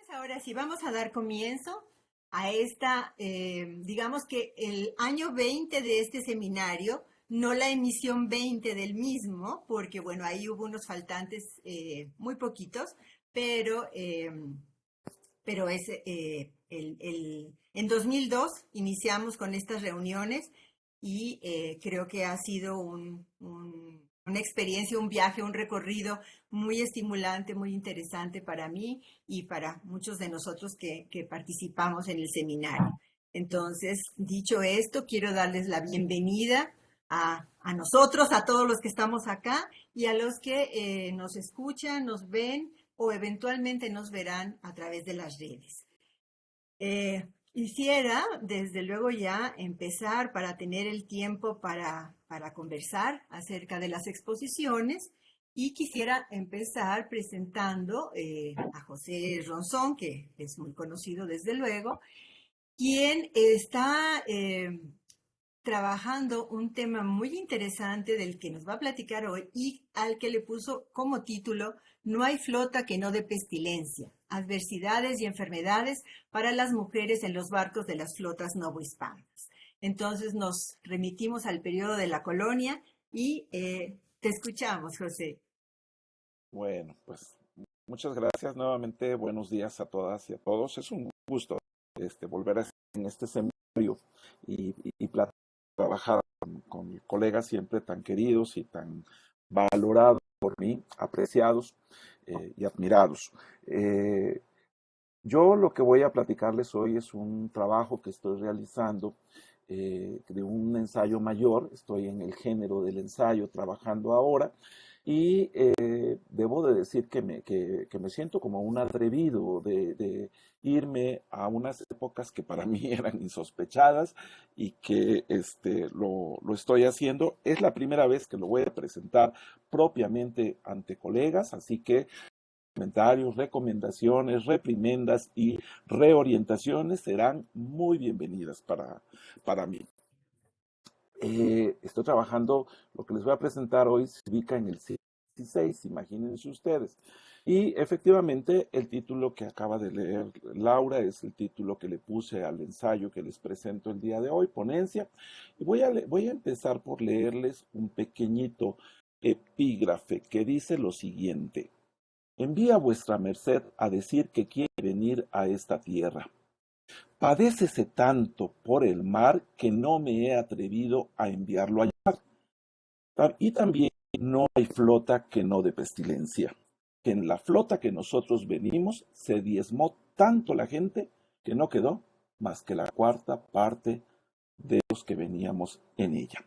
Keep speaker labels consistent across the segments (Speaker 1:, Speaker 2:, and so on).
Speaker 1: Ahora sí, vamos a dar comienzo a digamos que el año 20 de este seminario, no la emisión 20 del mismo, porque bueno, ahí hubo unos faltantes muy poquitos, pero, eh, pero en 2002 iniciamos con estas reuniones y creo que ha sido una experiencia, un viaje, un recorrido muy estimulante, muy interesante para mí y para muchos de nosotros que participamos en el seminario. Entonces, dicho esto, quiero darles la bienvenida a nosotros, a todos los que estamos acá y a los que nos escuchan, nos ven o eventualmente nos verán a través de las redes. Quisiera, desde luego, ya empezar para tener el tiempo para conversar acerca de las exposiciones y quisiera empezar presentando a José Ronzón, que es muy conocido desde luego, quien está trabajando un tema muy interesante del que nos va a platicar hoy y al que le puso como título No hay flota que no dé pestilencia, adversidades y enfermedades para las mujeres en los barcos de las flotas novohispanas. Entonces nos remitimos al periodo de la colonia y te escuchamos, José.
Speaker 2: Bueno, pues muchas gracias nuevamente. Buenos días a todas y a todos. Es un gusto volver a estar en este seminario y trabajar con colegas siempre tan queridos y tan valorados por mí, apreciados y admirados. Yo lo que voy a platicarles hoy es un trabajo que estoy realizando de un ensayo mayor. Estoy en el género del ensayo trabajando ahora y debo de decir que me siento como un atrevido de irme a unas épocas que para mí eran insospechadas y que lo estoy haciendo. Es la primera vez que lo voy a presentar propiamente ante colegas, así que comentarios, recomendaciones, reprimendas y reorientaciones serán muy bienvenidas para mí. Estoy trabajando, lo que les voy a presentar hoy se ubica en el siglo XVI, imagínense ustedes. Y efectivamente el título que acaba de leer Laura es el título que le puse al ensayo que les presento el día de hoy, Ponencia. Y voy a empezar por leerles un pequeñito epígrafe que dice lo siguiente. Envía vuestra merced a decir que quiere venir a esta tierra. Padécese tanto por el mar que no me he atrevido a enviarlo allá. Y también no hay flota que no dé pestilencia. Que en la flota que nosotros venimos se diezmó tanto la gente que no quedó más que la cuarta parte de los que veníamos en ella.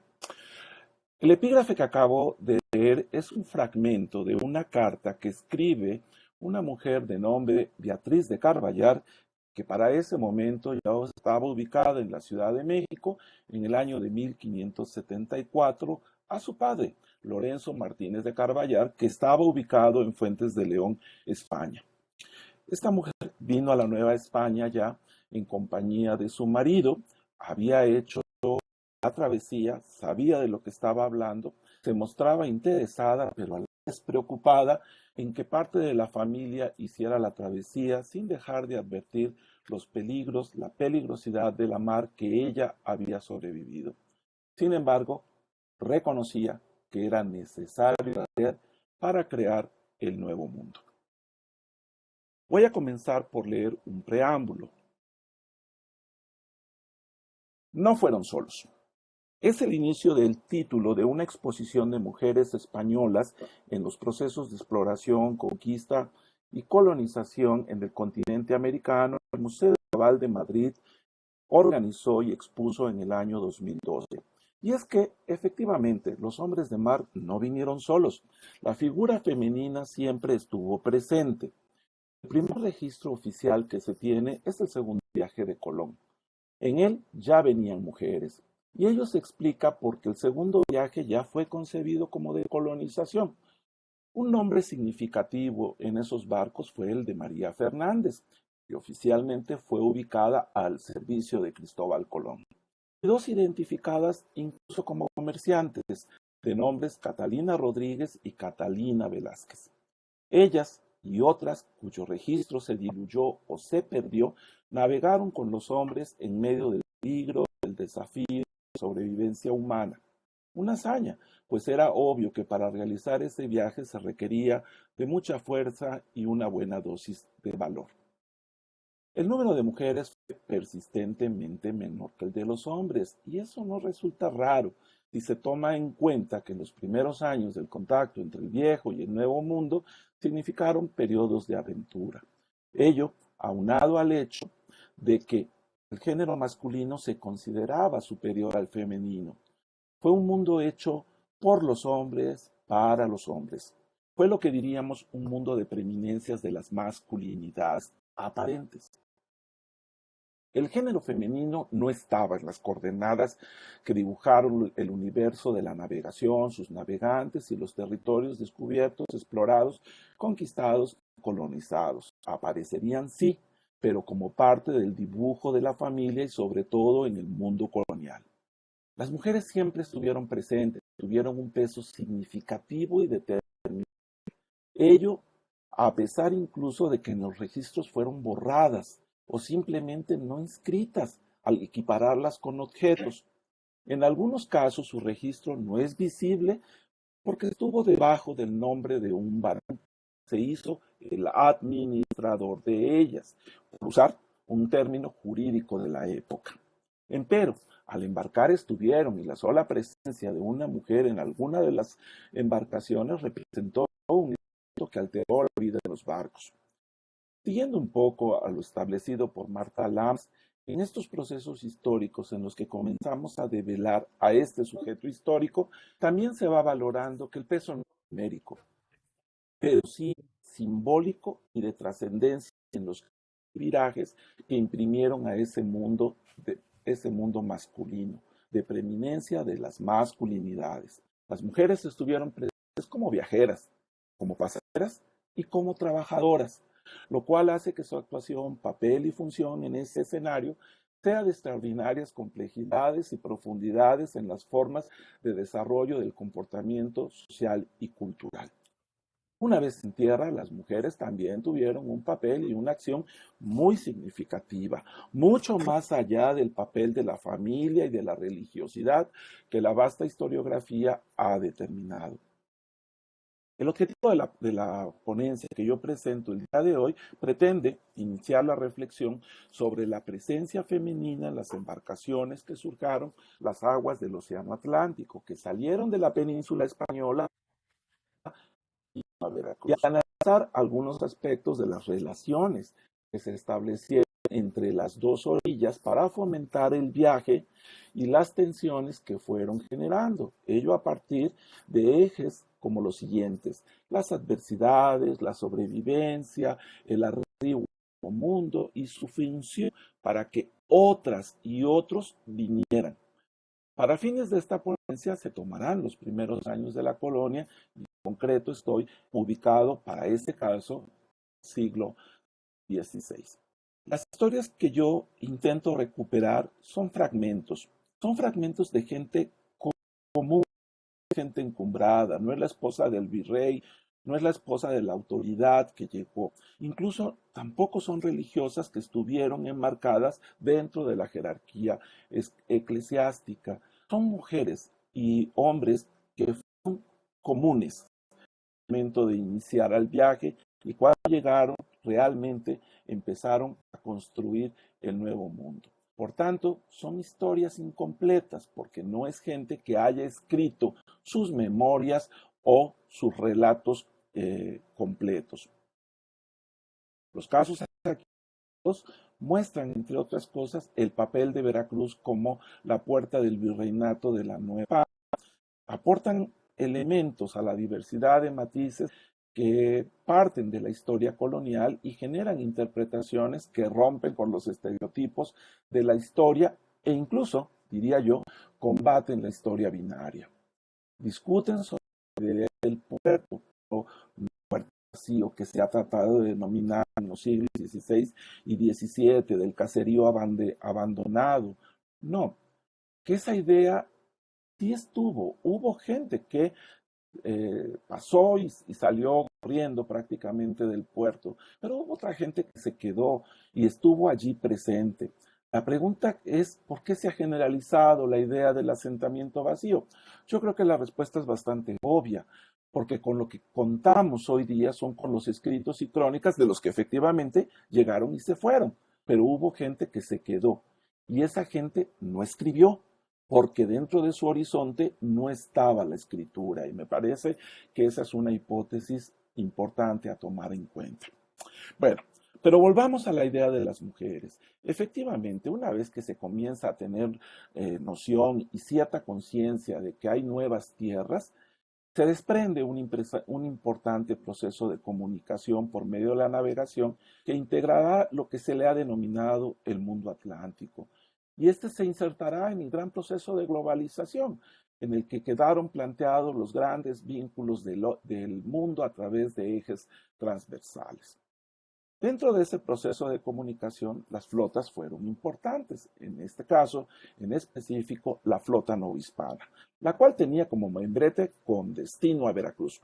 Speaker 2: El epígrafe que acabo de leer es un fragmento de una carta que escribe una mujer de nombre Beatriz de Carballar, que para ese momento ya estaba ubicada en la Ciudad de México en el año de 1574, a su padre, Lorenzo Martínez de Carballar, que estaba ubicado en Fuentes de León, España. Esta mujer vino a la Nueva España ya en compañía de su marido, había hecho la travesía, sabía de lo que estaba hablando, se mostraba interesada, pero a la vez preocupada en que parte de la familia hiciera la travesía sin dejar de advertir los peligros, la peligrosidad de la mar que ella había sobrevivido. Sin embargo, reconocía que era necesario hacer para crear el nuevo mundo. Voy a comenzar por leer un preámbulo. No fueron solos. Es el inicio del título de una exposición de mujeres españolas en los procesos de exploración, conquista y colonización en el continente americano. El Museo Naval de Madrid organizó y expuso en el año 2012. Y es que, efectivamente, los hombres de mar no vinieron solos. La figura femenina siempre estuvo presente. El primer registro oficial que se tiene es el segundo viaje de Colón. En él ya venían mujeres. Y ello se explica porque el segundo viaje ya fue concebido como de colonización. Un nombre significativo en esos barcos fue el de María Fernández, que oficialmente fue ubicada al servicio de Cristóbal Colón. Y dos identificadas incluso como comerciantes, de nombres Catalina Rodríguez y Catalina Velázquez. Ellas y otras cuyo registro se diluyó o se perdió, navegaron con los hombres en medio del peligro, del desafío de sobrevivencia humana. Una hazaña, pues era obvio que para realizar ese viaje se requería de mucha fuerza y una buena dosis de valor. El número de mujeres fue persistentemente menor que el de los hombres, y eso no resulta raro si se toma en cuenta que los primeros años del contacto entre el viejo y el nuevo mundo significaron periodos de aventura. Ello, aunado al hecho de que el género masculino se consideraba superior al femenino. Fue un mundo hecho por los hombres, para los hombres. Fue lo que diríamos un mundo de preeminencias de las masculinidades aparentes. El género femenino no estaba en las coordenadas que dibujaron el universo de la navegación, sus navegantes y los territorios descubiertos, explorados, conquistados, colonizados. Aparecerían sí, pero como parte del dibujo de la familia y sobre todo en el mundo colonial. Las mujeres siempre estuvieron presentes, tuvieron un peso significativo y determinante. Ello a pesar incluso de que en los registros fueron borradas o simplemente no inscritas al equipararlas con objetos. En algunos casos su registro no es visible porque estuvo debajo del nombre de un varón. Se hizo el administrador de ellas, por usar un término jurídico de la época. Empero, al embarcar estuvieron y la sola presencia de una mujer en alguna de las embarcaciones representó un evento que alteró la vida de los barcos. Siguiendo un poco a lo establecido por Martha Lams, en estos procesos históricos en los que comenzamos a develar a este sujeto histórico, también se va valorando que el peso no es numérico, pero sí simbólico y de trascendencia en los virajes que imprimieron a ese mundo masculino, de preeminencia de las masculinidades. Las mujeres estuvieron presentes como viajeras, como pasajeras y como trabajadoras, lo cual hace que su actuación, papel y función en ese escenario sea de extraordinarias complejidades y profundidades en las formas de desarrollo del comportamiento social y cultural. Una vez en tierra, las mujeres también tuvieron un papel y una acción muy significativa, mucho más allá del papel de la familia y de la religiosidad que la vasta historiografía ha determinado. El objetivo de la ponencia que yo presento el día de hoy pretende iniciar la reflexión sobre la presencia femenina en las embarcaciones que surcaron las aguas del Océano Atlántico, que salieron de la península española a Veracruz, y analizar algunos aspectos de las relaciones que se establecieron entre las dos orillas para fomentar el viaje y las tensiones que fueron generando, ello a partir de ejes como los siguientes: las adversidades, la sobrevivencia, el arribo al mundo y su función para que otras y otros vinieran. Para fines de esta ponencia se tomarán los primeros años de la colonia, y en concreto estoy ubicado para este caso siglo XVI. Las historias que yo intento recuperar son fragmentos de gente común, gente encumbrada, no es la esposa del virrey, no es la esposa de la autoridad que llegó. Incluso tampoco son religiosas que estuvieron enmarcadas dentro de la jerarquía eclesiástica. Son mujeres y hombres que fueron comunes al momento de iniciar el viaje y cuando llegaron realmente empezaron a construir el nuevo mundo. Por tanto, son historias incompletas porque no es gente que haya escrito sus memorias o sus relatos completos. Los casos aquí muestran, entre otras cosas, el papel de Veracruz como la puerta del virreinato de la Nueva España. Aportan elementos a la diversidad de matices que parten de la historia colonial y generan interpretaciones que rompen con los estereotipos de la historia e incluso, diría yo, combaten la historia binaria. Discuten sobre la idea del puerto o puerto vacío que se ha tratado de denominar en los siglos XVI y XVII, del caserío abandonado. No, que esa idea sí hubo gente que pasó y salió corriendo prácticamente del puerto, pero hubo otra gente que se quedó y estuvo allí presente. La pregunta es, ¿por qué se ha generalizado la idea del asentamiento vacío? Yo creo que la respuesta es bastante obvia, porque con lo que contamos hoy día son con los escritos y crónicas de los que efectivamente llegaron y se fueron, pero hubo gente que se quedó y esa gente no escribió, porque dentro de su horizonte no estaba la escritura y me parece que esa es una hipótesis importante a tomar en cuenta. Bueno, pero volvamos a la idea de las mujeres. Efectivamente, una vez que se comienza a tener noción y cierta conciencia de que hay nuevas tierras, se desprende un importante proceso de comunicación por medio de la navegación que integrará lo que se le ha denominado el mundo atlántico. Y este se insertará en el gran proceso de globalización, en el que quedaron planteados los grandes vínculos del mundo a través de ejes transversales. Dentro de ese proceso de comunicación, las flotas fueron importantes, en este caso, en específico, la flota novohispana, la cual tenía como membrete con destino a Veracruz.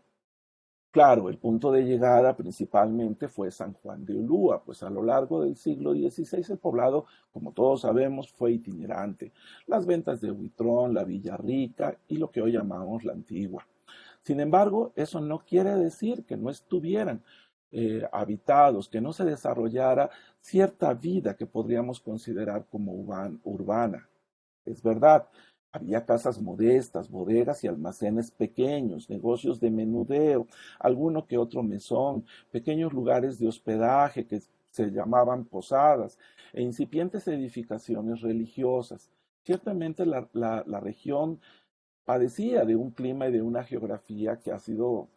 Speaker 2: Claro, el punto de llegada principalmente fue San Juan de Ulúa, pues a lo largo del siglo XVI el poblado, como todos sabemos, fue itinerante. Las ventas de Huitrón, la Villa Rica y lo que hoy llamamos la Antigua. Sin embargo, eso no quiere decir que no estuvieran habitados, que no se desarrollara cierta vida que podríamos considerar como urbana. Es verdad, había casas modestas, bodegas y almacenes pequeños, negocios de menudeo, alguno que otro mesón, pequeños lugares de hospedaje que se llamaban posadas e incipientes edificaciones religiosas. Ciertamente la región padecía de un clima y de una geografía que ha sido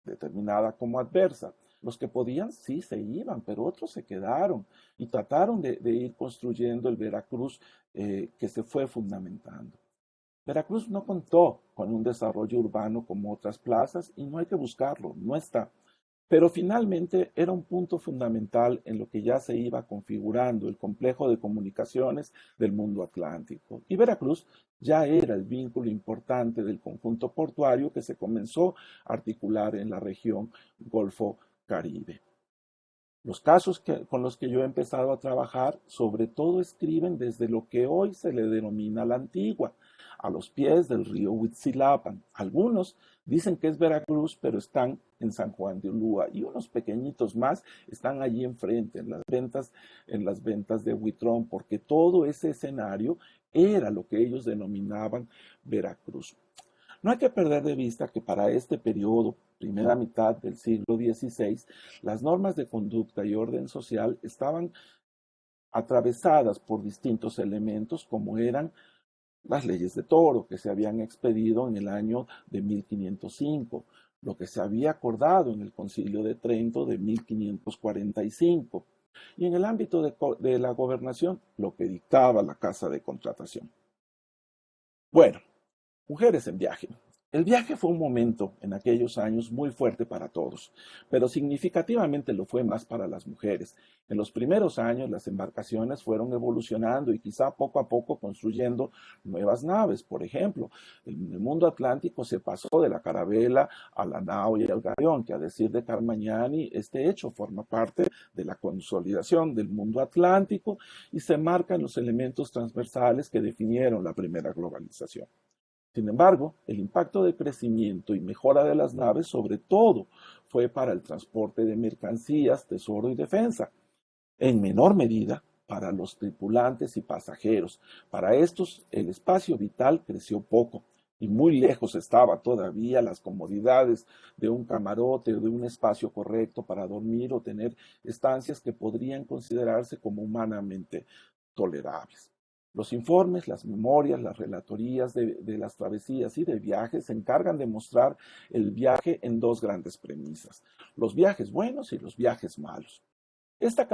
Speaker 2: determinada como adversa. Los que podían sí se iban, pero otros se quedaron y trataron de ir construyendo el Veracruz que se fue fundamentando. Veracruz no contó con un desarrollo urbano como otras plazas y no hay que buscarlo, no está. Pero finalmente era un punto fundamental en lo que ya se iba configurando el complejo de comunicaciones del mundo atlántico. Y Veracruz ya era el vínculo importante del conjunto portuario que se comenzó a articular en la región Golfo Caribe. Los casos con los que yo he empezado a trabajar, sobre todo escriben desde lo que hoy se le denomina la Antigua, a los pies del río Huitzilapan. Algunos dicen que es Veracruz, pero están en San Juan de Ulúa, y unos pequeñitos más están allí enfrente, en las ventas de Huitrón, porque todo ese escenario era lo que ellos denominaban Veracruz. No hay que perder de vista que para este periodo, primera mitad del siglo XVI, las normas de conducta y orden social estaban atravesadas por distintos elementos como eran las leyes de Toro que se habían expedido en el año de 1505, lo que se había acordado en el Concilio de Trento de 1545, y en el ámbito de la gobernación, lo que dictaba la Casa de Contratación. Bueno, mujeres en viaje. El viaje fue un momento en aquellos años muy fuerte para todos, pero significativamente lo fue más para las mujeres. En los primeros años las embarcaciones fueron evolucionando y quizá poco a poco construyendo nuevas naves. Por ejemplo, en el mundo atlántico se pasó de la carabela a la nao y al galeón, que a decir de Carmagnani, este hecho forma parte de la consolidación del mundo atlántico y se marcan los elementos transversales que definieron la primera globalización. Sin embargo, el impacto de crecimiento y mejora de las naves sobre todo fue para el transporte de mercancías, tesoro y defensa, en menor medida para los tripulantes y pasajeros. Para estos, el espacio vital creció poco y muy lejos estaba todavía las comodidades de un camarote o de un espacio correcto para dormir o tener estancias que podrían considerarse como humanamente tolerables. Los informes, las memorias, las relatorías de las travesías y de viajes se encargan de mostrar el viaje en dos grandes premisas, los viajes buenos y los viajes malos. Esta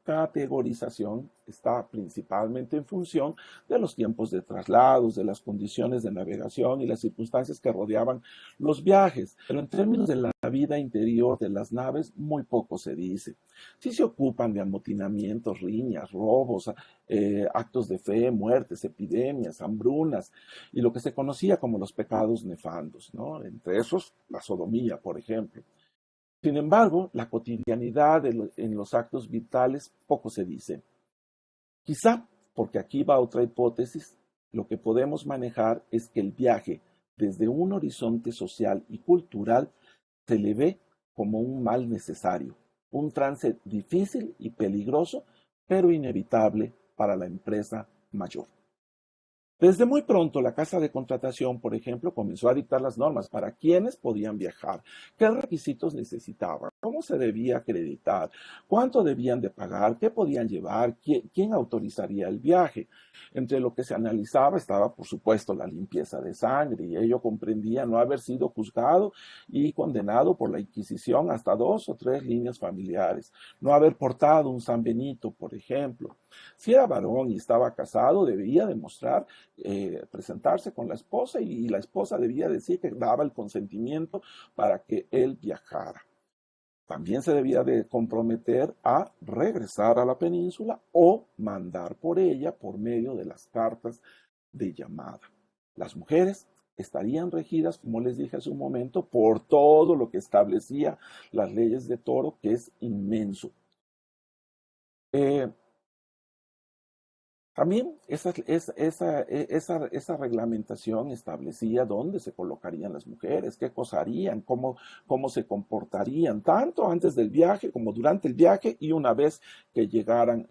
Speaker 2: categorización está principalmente en función de los tiempos de traslados, de las condiciones de navegación y las circunstancias que rodeaban los viajes. Pero en términos de la vida interior de las naves, muy poco se dice. Sí se ocupan de amotinamientos, riñas, robos, actos de fe, muertes, epidemias, hambrunas y lo que se conocía como los pecados nefandos, ¿no? Entre esos, la sodomía, por ejemplo. Sin embargo, la cotidianidad en los actos vitales poco se dice. Quizá, porque aquí va otra hipótesis, lo que podemos manejar es que el viaje desde un horizonte social y cultural se le ve como un mal necesario, un trance difícil y peligroso, pero inevitable para la empresa mayor. Desde muy pronto, la casa de contratación, por ejemplo, comenzó a dictar las normas para quiénes podían viajar, qué requisitos necesitaban, cómo se debía acreditar, cuánto debían de pagar, qué podían llevar, quién autorizaría el viaje. Entre lo que se analizaba estaba, por supuesto, la limpieza de sangre, y ello comprendía no haber sido juzgado y condenado por la Inquisición hasta 2 o 3 líneas familiares, no haber portado un San Benito, por ejemplo. Si era varón y estaba casado, debía demostrar presentarse con la esposa y la esposa debía decir que daba el consentimiento para que él viajara. También se debía de comprometer a regresar a la península o mandar por ella por medio de las cartas de llamada. Las mujeres estarían regidas, como les dije hace un momento, por todo lo que establecía las leyes de Toro, que es inmenso. También esa reglamentación establecía dónde se colocarían las mujeres, qué cosa harían, cómo se comportarían, tanto antes del viaje como durante el viaje y una vez que llegaran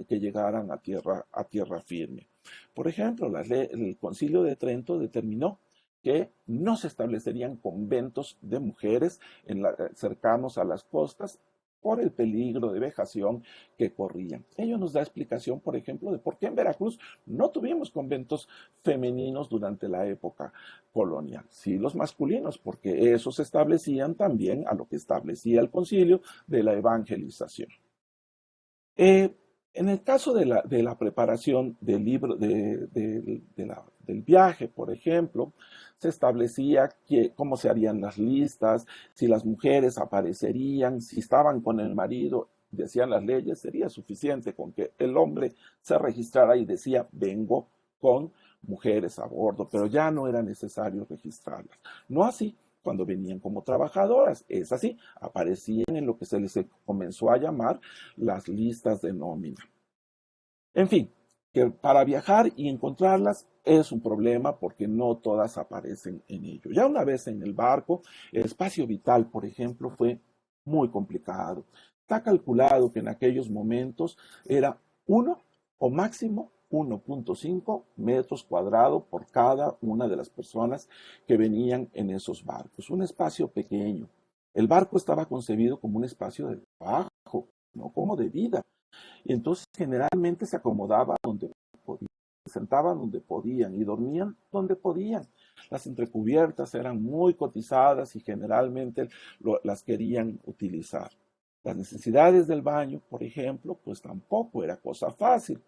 Speaker 2: a tierra firme. Por ejemplo, el Concilio de Trento determinó que no se establecerían conventos de mujeres cercanos a las costas por el peligro de vejación que corrían. Ello nos da explicación, por ejemplo, de por qué en Veracruz no tuvimos conventos femeninos durante la época colonial. Sí los masculinos, porque esos se establecían también a lo que establecía el concilio de la evangelización. En el caso de la preparación del libro del viaje, por ejemplo, se establecía cómo se harían las listas, si las mujeres aparecerían, si estaban con el marido, decían las leyes, sería suficiente con que el hombre se registrara y decía, vengo con mujeres a bordo, pero ya no era necesario registrarlas. No así cuando venían como trabajadoras. Es así, aparecían en lo que se les comenzó a llamar las listas de nómina. En fin, que para viajar y encontrarlas es un problema porque no todas aparecen en ello. Ya una vez en el barco, el espacio vital, por ejemplo, fue muy complicado. Está calculado que en aquellos momentos era 1 o máximo 1.5 metros cuadrados por cada una de las personas que venían en esos barcos. Un espacio pequeño. El barco estaba concebido como un espacio de trabajo, no como de vida. Y entonces generalmente se acomodaban donde podían, se sentaban donde podían y dormían donde podían. Las entrecubiertas eran muy cotizadas y generalmente las querían utilizar. Las necesidades del baño, por ejemplo, pues tampoco era cosa fácil.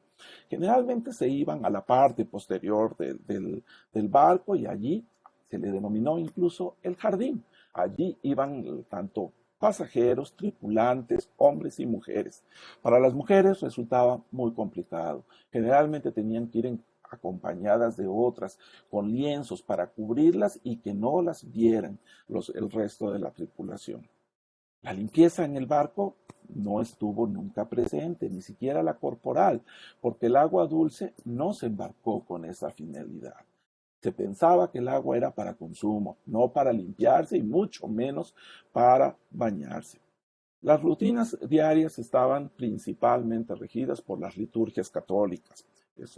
Speaker 2: Generalmente se iban a la parte posterior del barco y allí se le denominó incluso el jardín. Allí iban tanto pasajeros, tripulantes, hombres y mujeres. Para las mujeres resultaba muy complicado. Generalmente tenían que ir acompañadas de otras con lienzos para cubrirlas y que no las vieran el resto de la tripulación. La limpieza en el barco no estuvo nunca presente, ni siquiera la corporal, porque el agua dulce no se embarcó con esa finalidad. Se pensaba que el agua era para consumo, no para limpiarse y mucho menos para bañarse. Las rutinas diarias estaban principalmente regidas por las liturgias católicas.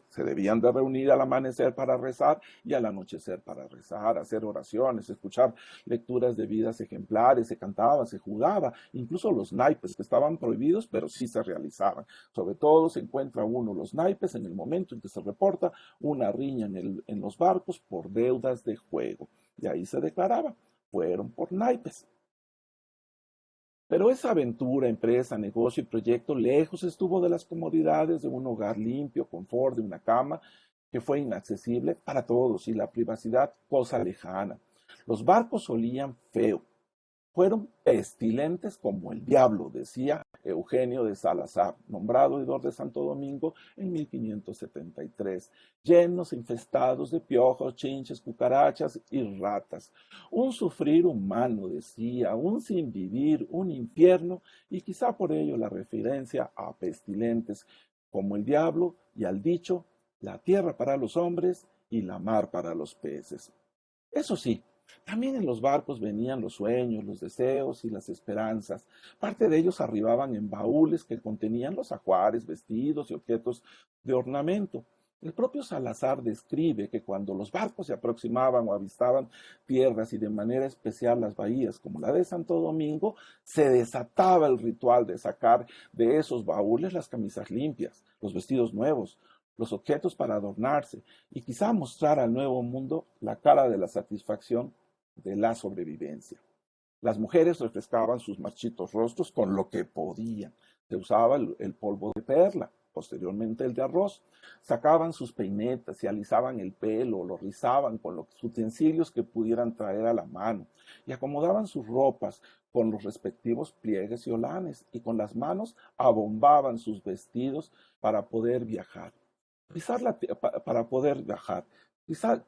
Speaker 2: Se debían de reunir al amanecer para rezar y al anochecer para rezar, hacer oraciones, escuchar lecturas de vidas ejemplares, se cantaba, se jugaba, incluso los naipes que estaban prohibidos, pero sí se realizaban. Sobre todo se encuentra uno los naipes en el momento en que se reporta una riña en los barcos por deudas de juego. Y ahí se declaraba, fueron por naipes. Pero esa aventura, empresa, negocio y proyecto lejos estuvo de las comodidades de un hogar limpio, confort, de una cama que fue inaccesible para todos y la privacidad cosa lejana. Los barcos olían feo, fueron pestilentes como el diablo, decía Eugenio de Salazar, nombrado oidor de Santo Domingo en 1573, llenos, infestados de piojos, chinches, cucarachas y ratas. Un sufrir humano, decía, un sin vivir, un infierno, y quizá por ello la referencia a pestilentes como el diablo y al dicho, la tierra para los hombres y la mar para los peces. Eso sí, también en los barcos venían los sueños, los deseos y las esperanzas. Parte de ellos arribaban en baúles que contenían los ajuares, vestidos y objetos de ornamento. El propio Salazar describe que cuando los barcos se aproximaban o avistaban tierras y de manera especial las bahías como la de Santo Domingo, se desataba el ritual de sacar de esos baúles las camisas limpias, los vestidos nuevos, los objetos para adornarse y quizá mostrar al nuevo mundo la cara de la satisfacción de la sobrevivencia. Las mujeres refrescaban sus marchitos rostros con lo que podían. Se usaba el polvo de perla, posteriormente el de arroz. Sacaban sus peinetas, se alisaban el pelo, lo rizaban con los utensilios que pudieran traer a la mano y acomodaban sus ropas con los respectivos pliegues y olanes y con las manos abombaban sus vestidos para poder viajar. Para poder viajar. Quizá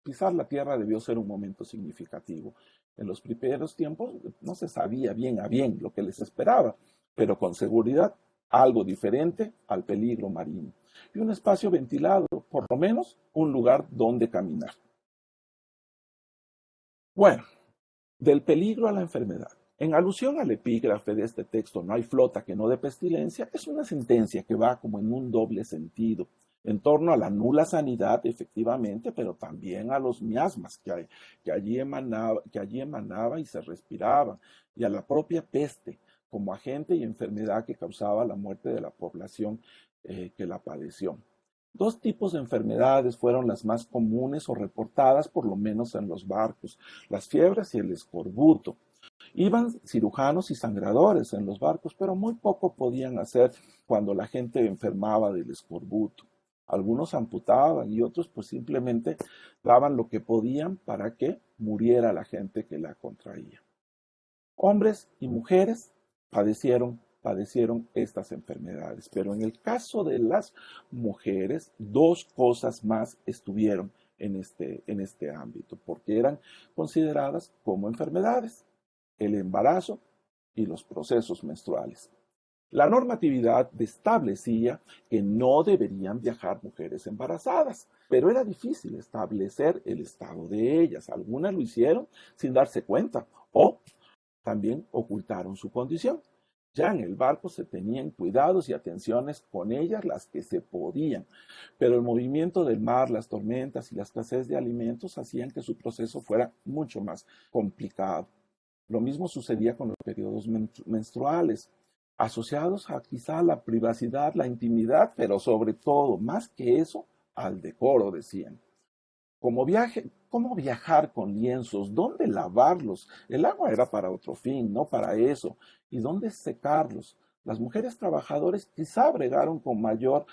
Speaker 2: pisar la tierra debió ser un momento significativo. En los primeros tiempos no se sabía bien a bien lo que les esperaba, pero con seguridad algo diferente al peligro marino. Y un espacio ventilado, por lo menos un lugar donde caminar. Bueno, del peligro a la enfermedad. En alusión al epígrafe de este texto, no hay flota que no dé pestilencia, es una sentencia que va como en un doble sentido, en torno a la nula sanidad, efectivamente, pero también a los miasmas que allí emanaba y se respiraba, y a la propia peste como agente y enfermedad que causaba la muerte de la población que la padeció. Dos tipos de enfermedades fueron las más comunes o reportadas, por lo menos en los barcos, las fiebres y el escorbuto. Iban cirujanos y sangradores en los barcos, pero muy poco podían hacer cuando la gente enfermaba del escorbuto. Algunos amputaban y otros pues simplemente daban lo que podían para que muriera la gente que la contraía. Hombres y mujeres padecieron estas enfermedades, pero en el caso de las mujeres, dos cosas más estuvieron en este ámbito, porque eran consideradas como enfermedades: el embarazo y los procesos menstruales. La normatividad establecía que no deberían viajar mujeres embarazadas, pero era difícil establecer el estado de ellas. Algunas lo hicieron sin darse cuenta o también ocultaron su condición. Ya en el barco se tenían cuidados y atenciones con ellas las que se podían, pero el movimiento del mar, las tormentas y la escasez de alimentos hacían que su proceso fuera mucho más complicado. Lo mismo sucedía con los periodos menstruales, asociados a quizá la privacidad, la intimidad, pero sobre todo, más que eso, al decoro, decían. ¿Cómo viajar con lienzos? ¿Dónde lavarlos? El agua era para otro fin, no para eso. ¿Y dónde secarlos? Las mujeres trabajadoras quizá bregaron con mayor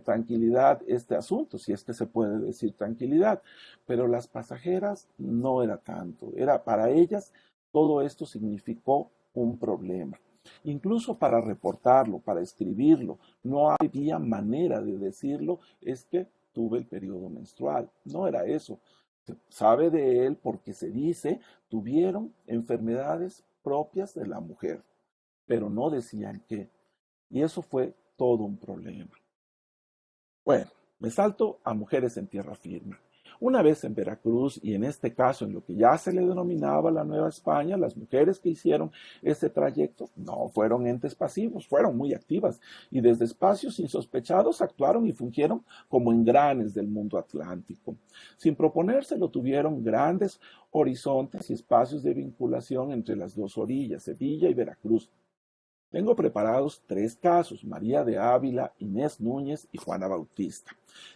Speaker 2: tranquilidad este asunto, si es que se puede decir tranquilidad, pero las pasajeras no era tanto. Era para ellas todo esto significó un problema. Incluso para reportarlo, para escribirlo, no había manera de decirlo, es que tuve el periodo menstrual. No era eso. Se sabe de él porque se dice tuvieron enfermedades propias de la mujer, pero no decían qué. Y eso fue todo un problema. Bueno, me salto a mujeres en tierra firme. Una vez en Veracruz, y en este caso en lo que ya se le denominaba la Nueva España, las mujeres que hicieron este trayecto no fueron entes pasivos, fueron muy activas y desde espacios insospechados actuaron y fungieron como engranes del mundo atlántico. Sin proponérselo, tuvieron grandes horizontes y espacios de vinculación entre las dos orillas, Sevilla y Veracruz. Tengo preparados 3 casos: María de Ávila, Inés Núñez y Juana Bautista,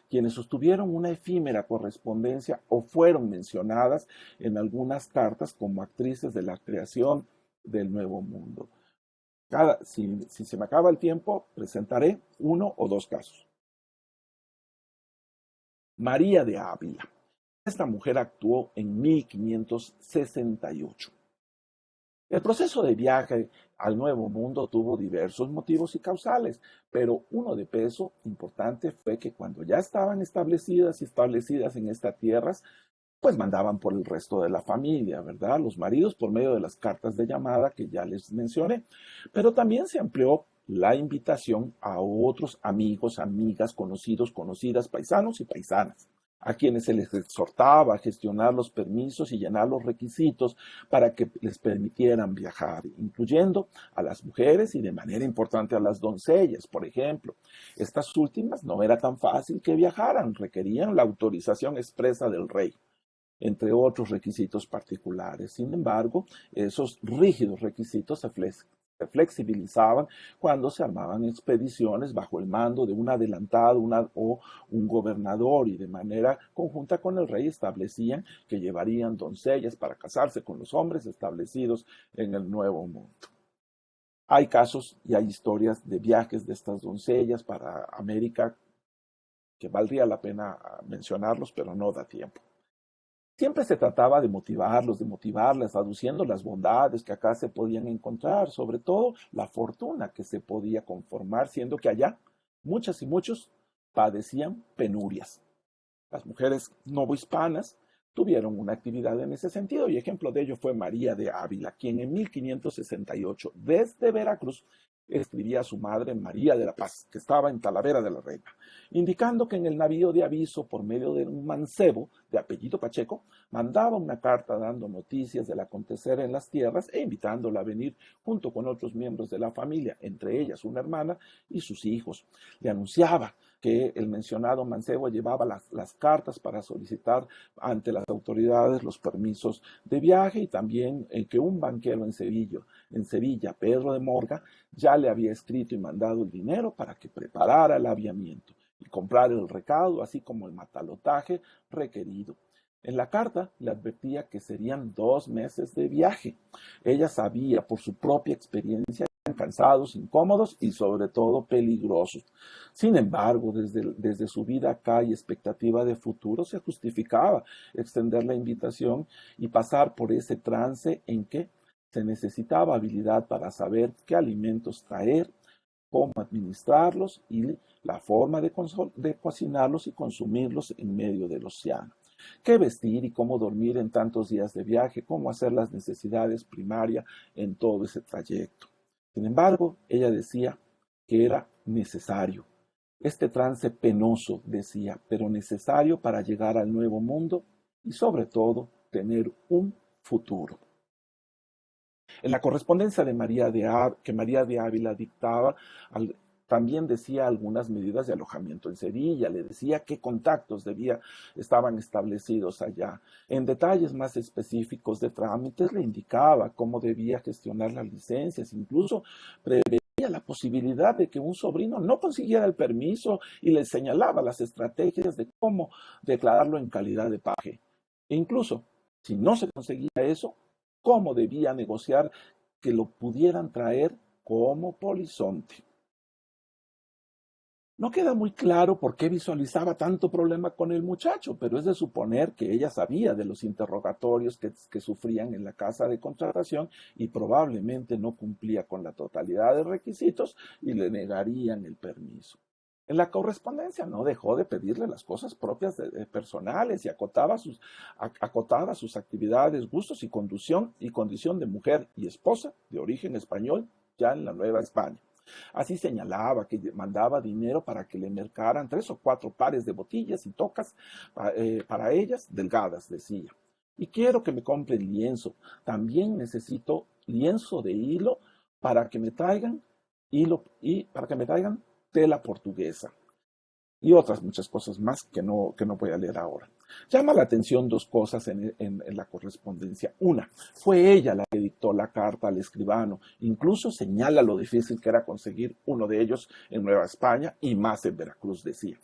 Speaker 2: quienes sostuvieron una efímera correspondencia o fueron mencionadas en algunas cartas como actrices de la creación del Nuevo Mundo. Si se me acaba el tiempo, presentaré uno o dos casos. María de Ávila. Esta mujer actuó en 1568. El proceso de viaje al Nuevo Mundo tuvo diversos motivos y causales, pero uno de peso importante fue que cuando ya estaban establecidas en estas tierras, pues mandaban por el resto de la familia, ¿verdad? Los maridos por medio de las cartas de llamada que ya les mencioné. Pero también se amplió la invitación a otros amigos, amigas, conocidos, conocidas, paisanos y paisanas, a quienes se les exhortaba a gestionar los permisos y llenar los requisitos para que les permitieran viajar, incluyendo a las mujeres y de manera importante a las doncellas, por ejemplo. Estas últimas no era tan fácil que viajaran, requerían la autorización expresa del rey, entre otros requisitos particulares. Sin embargo, esos rígidos requisitos se flexibilizaban cuando se armaban expediciones bajo el mando de un adelantado o un gobernador, y de manera conjunta con el rey establecían que llevarían doncellas para casarse con los hombres establecidos en el Nuevo Mundo. Hay casos y hay historias de viajes de estas doncellas para América que valdría la pena mencionarlos, pero no da tiempo. Siempre se trataba de motivarlos, de motivarlas, aduciendo las bondades que acá se podían encontrar, sobre todo la fortuna que se podía conformar, siendo que allá muchas y muchos padecían penurias. Las mujeres novohispanas tuvieron una actividad en ese sentido, y ejemplo de ello fue María de Ávila, quien en 1568, desde Veracruz, escribía a su madre María de la Paz, que estaba en Talavera de la Reina, indicando que en el navío de aviso, por medio de un mancebo de apellido Pacheco, mandaba una carta dando noticias del acontecer en las tierras e invitándola a venir junto con otros miembros de la familia, entre ellas una hermana y sus hijos. Le anunciaba que el mencionado mancebo llevaba las cartas para solicitar ante las autoridades los permisos de viaje, y también que un banquero en Sevilla, Pedro de Morga, ya le había escrito y mandado el dinero para que preparara el aviamiento y comprara el recado, así como el matalotaje requerido. En la carta le advertía que serían 2 meses de viaje. Ella sabía por su propia experiencia cansados, incómodos y sobre todo peligrosos. Sin embargo, desde su vida acá y expectativa de futuro, se justificaba extender la invitación y pasar por ese trance en que se necesitaba habilidad para saber qué alimentos traer, cómo administrarlos y la forma de cocinarlos y consumirlos en medio del océano. Qué vestir y cómo dormir en tantos días de viaje, cómo hacer las necesidades primarias en todo ese trayecto. Sin embargo, ella decía que era necesario. Este trance penoso, decía, pero necesario para llegar al Nuevo Mundo y sobre todo tener un futuro. En la correspondencia de que María de Ávila dictaba, también decía algunas medidas de alojamiento en Sevilla, le decía qué contactos estaban establecidos allá. En detalles más específicos de trámites le indicaba cómo debía gestionar las licencias, incluso preveía la posibilidad de que un sobrino no consiguiera el permiso y le señalaba las estrategias de cómo declararlo en calidad de paje. E incluso, si no se conseguía eso, cómo debía negociar que lo pudieran traer como polizonte. No queda muy claro por qué visualizaba tanto problema con el muchacho, pero es de suponer que ella sabía de los interrogatorios que sufrían en la casa de contratación y probablemente no cumplía con la totalidad de requisitos y le negarían el permiso. En la correspondencia no dejó de pedirle las cosas propias personales y acotaba sus actividades, gustos y condición de mujer y esposa de origen español ya en la Nueva España. Así señalaba que mandaba dinero para que le mercaran 3 o 4 pares de botillas y tocas para ellas, delgadas, decía. Y quiero que me compren lienzo. También necesito lienzo de hilo para que me traigan tela portuguesa. Y otras muchas cosas más que no voy a leer ahora. Llama la atención 2 cosas en la correspondencia. Una, fue ella la que dictó la carta al escribano. Incluso señala lo difícil que era conseguir uno de ellos en Nueva España y más en Veracruz, decía.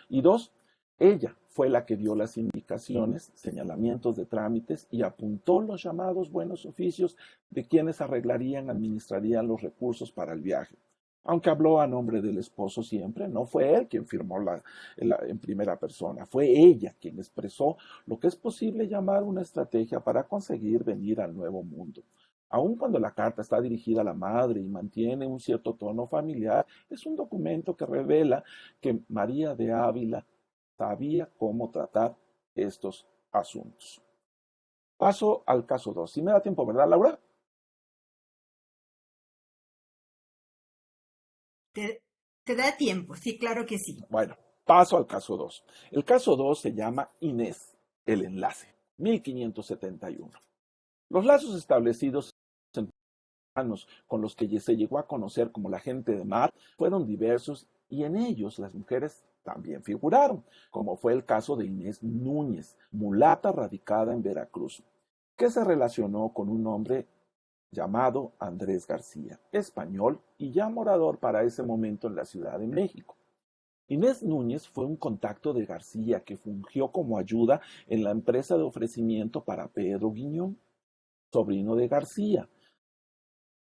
Speaker 2: Y 2, ella fue la que dio las indicaciones, señalamientos de trámites y apuntó los llamados buenos oficios de quienes arreglarían, administrarían los recursos para el viaje. Aunque habló a nombre del esposo siempre, no fue él quien firmó en primera persona, fue ella quien expresó lo que es posible llamar una estrategia para conseguir venir al nuevo mundo. Aun cuando la carta está dirigida a la madre y mantiene un cierto tono familiar, es un documento que revela que María de Ávila sabía cómo tratar estos asuntos. Paso al caso 2. Si me da tiempo, ¿verdad, Laura?
Speaker 1: ¿Te da tiempo? Sí, claro que sí.
Speaker 2: Bueno, paso al caso 2. El caso 2 se llama Inés, el enlace, 1571. Los lazos establecidos entre humanos con los que se llegó a conocer como la gente de mar fueron diversos y en ellos las mujeres también figuraron, como fue el caso de Inés Núñez, mulata radicada en Veracruz, que se relacionó con un hombre llamado Andrés García, español y ya morador para ese momento en la Ciudad de México. Inés Núñez fue un contacto de García que fungió como ayuda en la empresa de ofrecimiento para Pedro Guiñón, sobrino de García.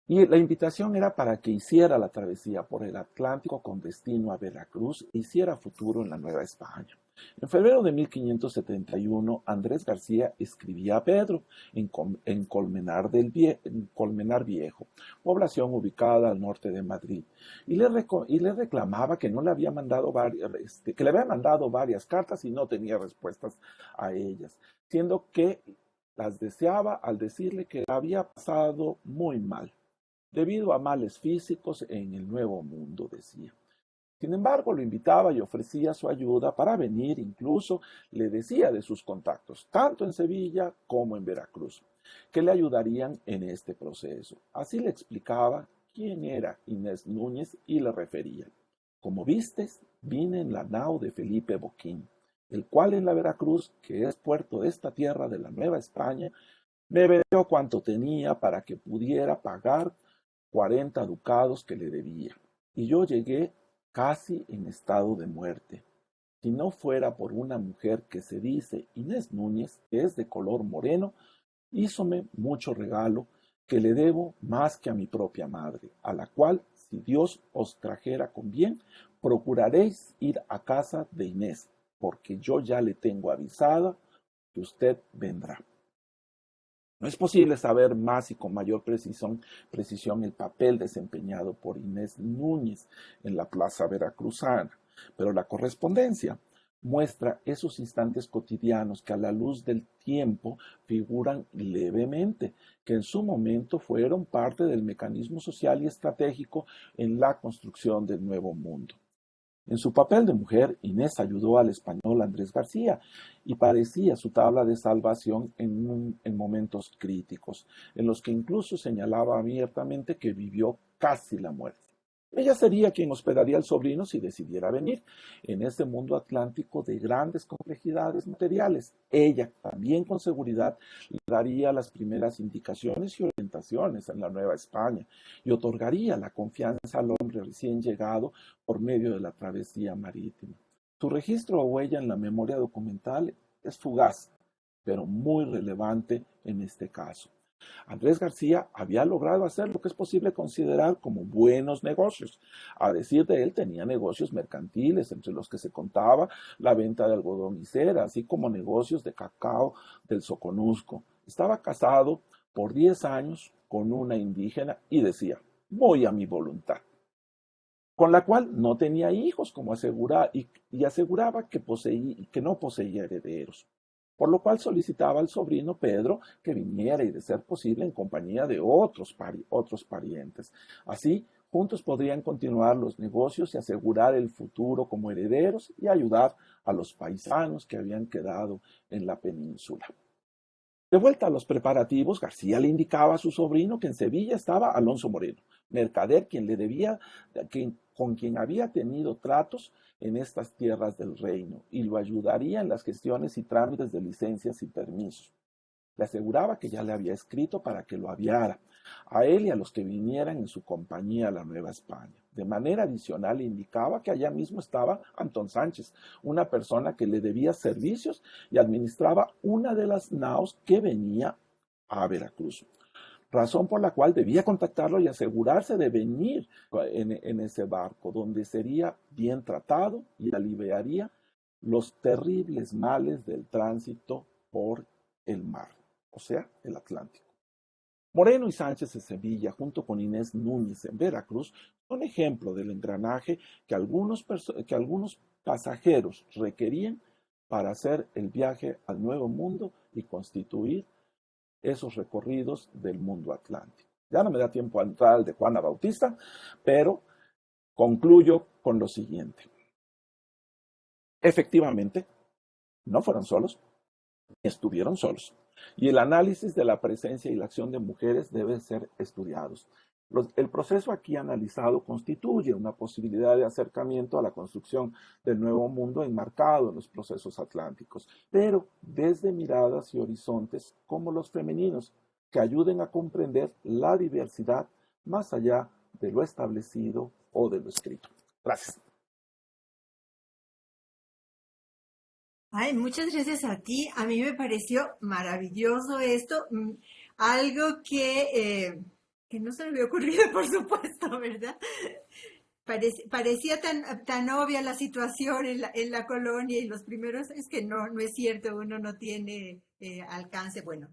Speaker 2: Y la invitación era para que hiciera la travesía por el Atlántico con destino a Veracruz e hiciera futuro en la Nueva España. En febrero de 1571, Andrés García escribía a Pedro en Colmenar Viejo, población ubicada al norte de Madrid, y le reclamaba que no le había mandado que le había mandado varias cartas y no tenía respuestas a ellas, siendo que las deseaba al decirle que había pasado muy mal, debido a males físicos en el Nuevo Mundo, decía. Sin embargo, lo invitaba y ofrecía su ayuda para venir, incluso le decía de sus contactos, tanto en Sevilla como en Veracruz, que le ayudarían en este proceso. Así le explicaba quién era Inés Núñez y le refería. Como vistes, vine en la nao de Felipe Boquín, el cual en la Veracruz, que es puerto de esta tierra de la Nueva España, me vendió cuanto tenía para que pudiera pagar 40 ducados que le debía. Y yo llegué casi en estado de muerte. Si no fuera por una mujer que se dice Inés Núñez, que es de color moreno, hízome mucho regalo que le debo más que a mi propia madre, a la cual, si Dios os trajera con bien, procuraréis ir a casa de Inés, porque yo ya le tengo avisada que usted vendrá. No es posible saber más y con mayor precisión el papel desempeñado por Inés Núñez en la plaza veracruzana, pero la correspondencia muestra esos instantes cotidianos que a la luz del tiempo figuran levemente, que en su momento fueron parte del mecanismo social y estratégico en la construcción del nuevo mundo. En su papel de mujer, Inés ayudó al español Andrés García y parecía su tabla de salvación en momentos críticos, en los que incluso señalaba abiertamente que vivió casi la muerte. Ella sería quien hospedaría al sobrino si decidiera venir en este mundo atlántico de grandes complejidades materiales. Ella también con seguridad le daría las primeras indicaciones y orientaciones en la Nueva España y otorgaría la confianza al hombre recién llegado por medio de la travesía marítima. Su registro o huella en la memoria documental es fugaz, pero muy relevante en este caso. Andrés García había logrado hacer lo que es posible considerar como buenos negocios. A decir de él, tenía negocios mercantiles, entre los que se contaba la venta de algodón y cera, así como negocios de cacao del Soconusco. Estaba casado por 10 años con una indígena y decía, voy a mi voluntad, con la cual no tenía hijos, como aseguraba que no poseía herederos, por lo cual solicitaba al sobrino Pedro que viniera y, de ser posible, en compañía de otros parientes. Así, juntos podrían continuar los negocios y asegurar el futuro como herederos y ayudar a los paisanos que habían quedado en la península. De vuelta a los preparativos, García le indicaba a su sobrino que en Sevilla estaba Alonso Moreno, mercader con quien había tenido tratos en estas tierras del reino y lo ayudaría en las gestiones y trámites de licencias y permisos. Le aseguraba que ya le había escrito para que lo aviara, a él y a los que vinieran en su compañía a la Nueva España. De manera adicional indicaba que allá mismo estaba Antón Sánchez, una persona que le debía servicios y administraba una de las naos que venía a Veracruz, razón por la cual debía contactarlo y asegurarse de venir en ese barco, donde sería bien tratado y aliviaría los terribles males del tránsito por el mar, o sea, el Atlántico. Moreno y Sánchez en Sevilla, junto con Inés Núñez en Veracruz, son ejemplo del engranaje que algunos pasajeros requerían para hacer el viaje al Nuevo Mundo y constituir esos recorridos del mundo atlántico. Ya no me da tiempo a entrar al de Juana Bautista, pero concluyo con lo siguiente. Efectivamente, no fueron solos, ni estuvieron solos. Y el análisis de la presencia y la acción de mujeres debe ser estudiados. El proceso aquí analizado constituye una posibilidad de acercamiento a la construcción del nuevo mundo enmarcado en los procesos atlánticos, pero desde miradas y horizontes como los femeninos, que ayuden a comprender la diversidad más allá de lo establecido o de lo escrito. Gracias.
Speaker 1: Ay, muchas gracias a ti. A mí me pareció maravilloso esto. Algo que no se me había ocurrido, por supuesto, ¿verdad? Parecía tan obvia la situación en la colonia y los primeros, es que no es cierto, uno no tiene alcance, bueno,